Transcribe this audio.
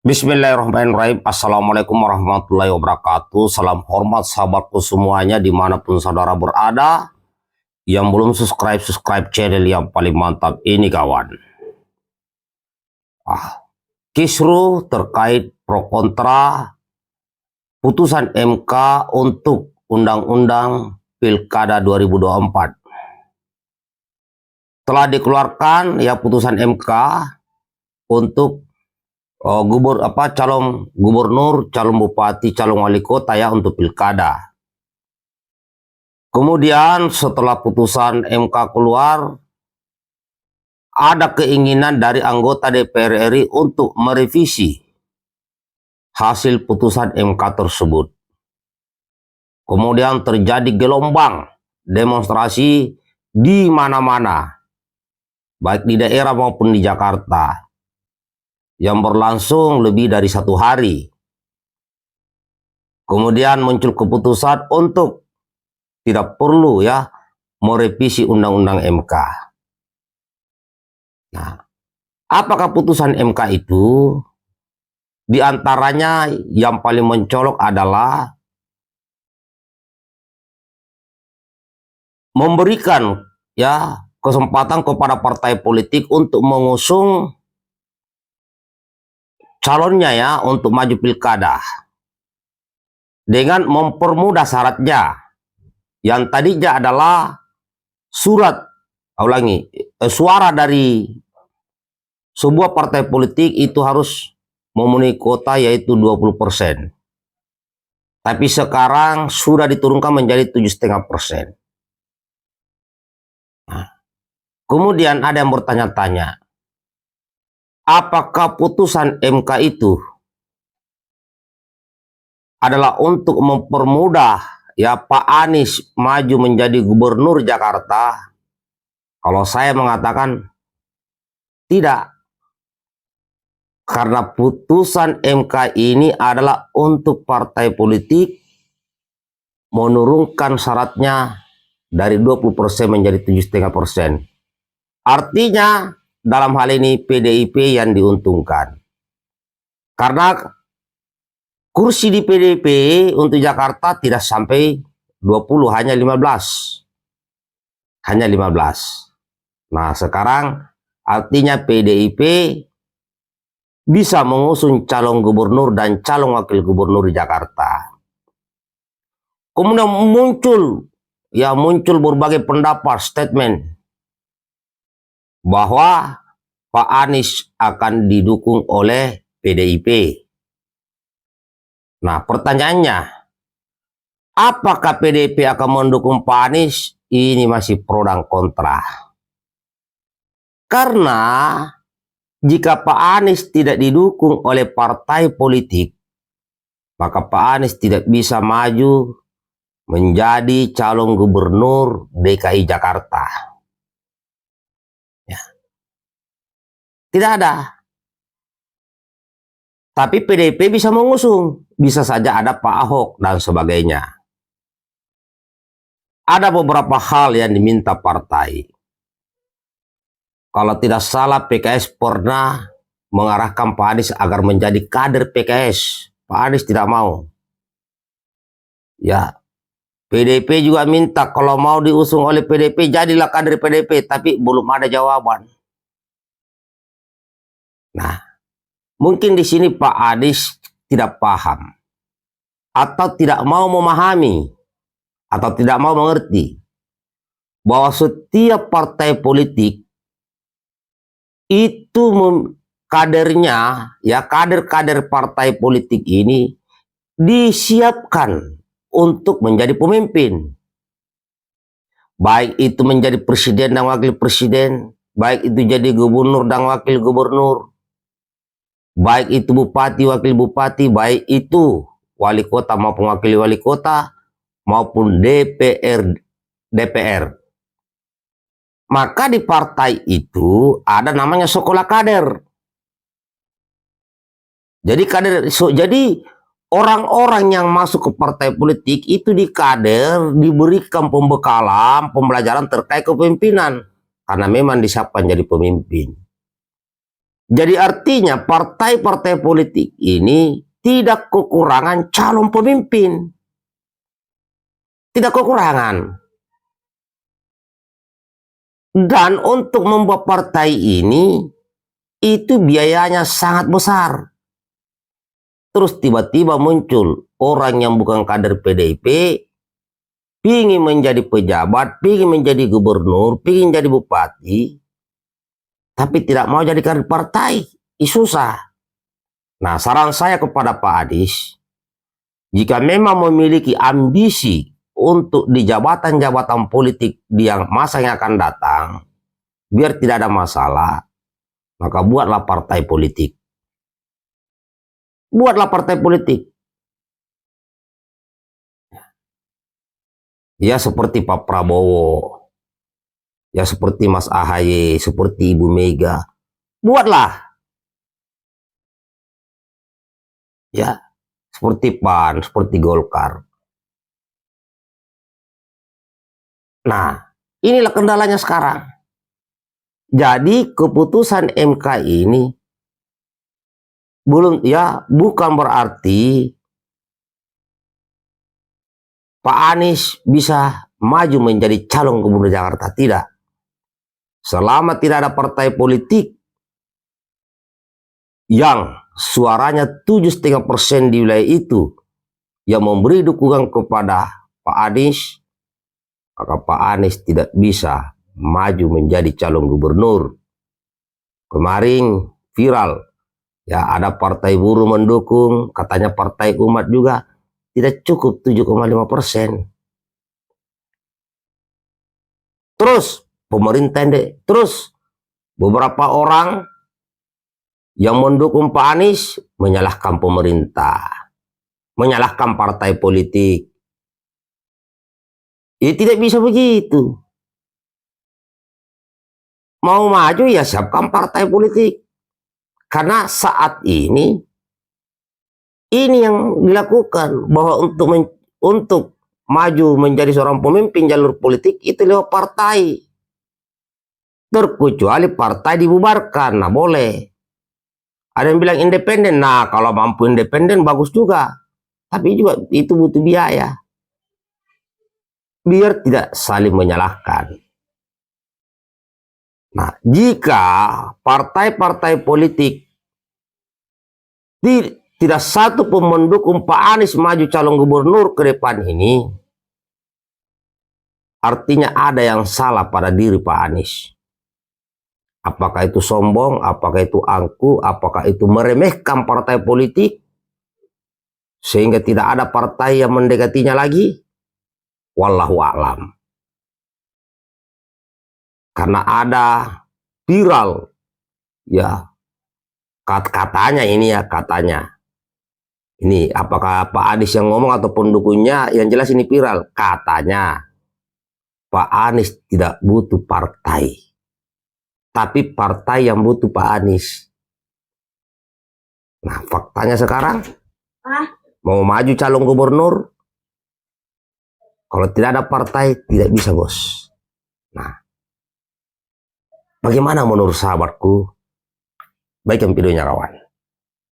Bismillahirrahmanirrahim. Assalamualaikum warahmatullahi wabarakatuh. Salam hormat sahabatku semuanya dimanapun saudara berada. Yang belum subscribe channel yang paling mantap ini kawan. Kisruh terkait pro kontra putusan MK untuk Undang-Undang Pilkada 2024. Telah dikeluarkan ya putusan MK untuk calon gubernur, calon bupati, calon wali kota ya untuk pilkada. Kemudian setelah putusan MK keluar, ada keinginan dari anggota DPR RI untuk merevisi hasil putusan MK tersebut. Kemudian terjadi gelombang demonstrasi di mana-mana, baik di daerah maupun di Jakarta, yang berlangsung lebih dari 1 hari. Kemudian muncul keputusan untuk tidak perlu ya merevisi Undang-Undang MK. Nah, apakah putusan MK itu? Di antaranya yang paling mencolok adalah memberikan ya kesempatan kepada partai politik untuk mengusung calonnya ya untuk maju pilkada dengan mempermudah syaratnya, yang tadinya adalah suara dari sebuah partai politik itu harus memenuhi kuota yaitu 20%. Tapi sekarang sudah diturunkan menjadi 7,5%. Kemudian ada yang bertanya-tanya, apakah putusan MK itu adalah untuk mempermudah ya Pak Anies maju menjadi gubernur Jakarta? Kalau saya mengatakan tidak. Karena putusan MK ini adalah untuk partai politik menurunkan syaratnya dari 20% menjadi 7,5%. Artinya dalam hal ini PDIP yang diuntungkan. Karena kursi di PDIP untuk Jakarta tidak sampai 20, hanya 15. Hanya 15. Nah, sekarang artinya PDIP bisa mengusung calon gubernur dan calon wakil gubernur di Jakarta. Kemudian muncul berbagai pendapat, statement bahwa Pak Anies akan didukung oleh PDIP. Nah, pertanyaannya, apakah PDIP akan mendukung Pak Anies? Ini masih pro dan kontra. Karena jika Pak Anies tidak didukung oleh partai politik, maka Pak Anies tidak bisa maju menjadi calon gubernur DKI Jakarta. Ya. Tidak ada. Tapi PDIP bisa mengusung. Bisa saja ada Pak Ahok dan sebagainya. Ada beberapa hal yang diminta partai. Kalau tidak salah PKS pernah mengarahkan Pak Anies agar menjadi kader PKS. Pak Anies tidak mau. Ya, PDIP juga minta kalau mau diusung oleh PDIP jadilah kader PDIP, tapi belum ada jawaban. Nah, mungkin di sini Pak Anies tidak paham atau tidak mau memahami atau tidak mau mengerti bahwa setiap partai politik itu kadernya, ya kader-kader partai politik ini disiapkan untuk menjadi pemimpin. Baik itu menjadi presiden dan wakil presiden, baik itu jadi gubernur dan wakil gubernur, baik itu bupati, wakil bupati, baik itu wali kota maupun wakil wali kota, maupun DPR. Maka di partai itu ada namanya sekolah kader. Jadi orang-orang yang masuk ke partai politik itu di kader diberikan pembekalan, pembelajaran terkait kepemimpinan. Karena memang disiapkan jadi pemimpin. Jadi artinya partai-partai politik ini tidak kekurangan calon pemimpin. Tidak kekurangan. Dan untuk membuat partai ini, itu biayanya sangat besar. Terus tiba-tiba muncul orang yang bukan kader PDIP, ingin menjadi pejabat, ingin menjadi gubernur, ingin jadi bupati, tapi tidak mau jadi kader partai. Susah. Nah, saran saya kepada Pak Adis, jika memang memiliki ambisi untuk di jabatan-jabatan politik di yang masa yang akan datang, biar tidak ada masalah, maka buatlah partai politik. Buatlah partai politik. Ya seperti Pak Prabowo, ya seperti Mas AHY, seperti Ibu Mega. Buatlah. Ya, seperti PAN, seperti Golkar. Nah, inilah kendalanya sekarang. Jadi keputusan MK ini bukan berarti Pak Anies bisa maju menjadi calon gubernur Jakarta. Tidak. Selama tidak ada partai politik yang suaranya 7,5% di wilayah itu yang memberi dukungan kepada Pak Anies, maka Pak Anies tidak bisa maju menjadi calon gubernur. Kemarin viral, ya ada partai buruh mendukung, katanya partai umat juga, tidak cukup 7,5%. Terus pemerintah terus beberapa orang yang mendukung Pak Anies menyalahkan pemerintah, menyalahkan partai politik. Ini tidak bisa begitu. Mau maju ya siapkan partai politik. Karena saat ini yang dilakukan, bahwa untuk maju menjadi seorang pemimpin jalur politik itu lewat partai. Terkecuali partai dibubarkan, nah boleh. Ada yang bilang independen, nah kalau mampu independen bagus juga. Tapi juga itu butuh biaya. Biar tidak saling menyalahkan. Nah, jika partai-partai politik tidak satu pun mendukung Pak Anies maju calon gubernur ke depan ini, artinya ada yang salah pada diri Pak Anies. Apakah itu sombong, apakah itu angku, apakah itu meremehkan partai politik, sehingga tidak ada partai yang mendekatinya lagi? Wallahu a'lam. Karena ada viral, ya katanya ini ya katanya. Ini apakah Pak Anies yang ngomong atau pendukungnya, yang jelas ini viral. Katanya Pak Anies tidak butuh partai, tapi partai yang butuh Pak Anies. Nah, faktanya sekarang mau maju calon gubernur, kalau tidak ada partai tidak bisa, bos. Nah, bagaimana menurut sahabatku? Baikkan videonya, kawan.